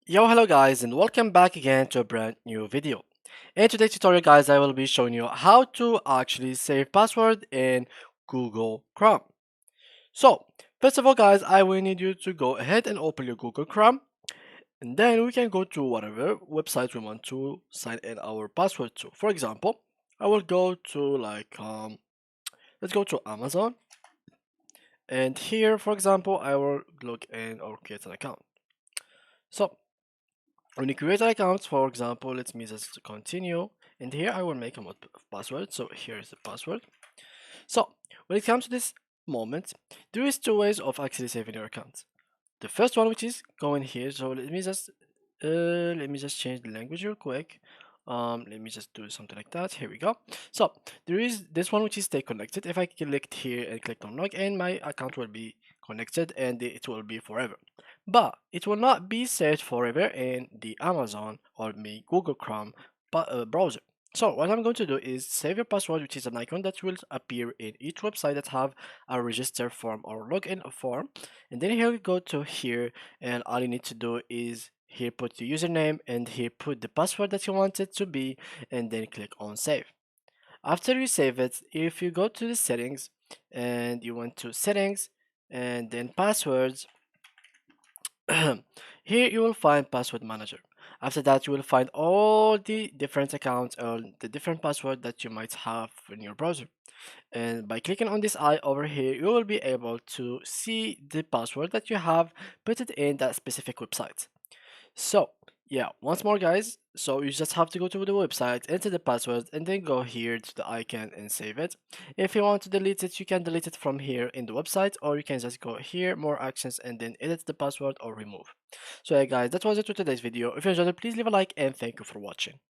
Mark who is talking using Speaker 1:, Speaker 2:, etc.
Speaker 1: Yo, hello guys, and welcome back again to a brand new video. In today's tutorial guys, I will be showing you how to actually save password in Google Chrome. So, first of all guys, I will need you to go ahead and open your Google Chrome, and then we can go to whatever website we want to sign in our password to. For example, I will go to let's go to Amazon, and here for example, I will log in or create an account. So, when you create an account, for example, let me just continue. And here I will make a password. So here is the password. So when it comes to this moment, there is two ways of actually saving your account. The first one, which is going here. So let me just change the language real quick. Let me just do something like that. Here we go. So there is this one which is stay connected. If I click here and click on login, my account will be connected and it will be forever. But it will not be saved forever in the Amazon or the Google Chrome browser. So what I'm going to do is save your password, which is an icon that will appear in each website that have a register form or login form. And then here we go to here, and all you need to do is here put the username and here put the password that you want it to be, and then click on save. After you save it, if you go to the settings and you went to settings and then passwords, here you will find password manager. After that, you will find all the different accounts or the different password that you might have in your browser. And by clicking on this eye over here, you will be able to see the password that you have put it in that specific website. So yeah, once more guys, so you just have to go to the website, enter the password, and then go here to the icon and save it. If you want to delete it, you can delete it from here in the website, or you can just go here, more actions, and then edit the password or remove. So yeah guys, that was it for today's video. If you enjoyed it, please leave a like and thank you for watching.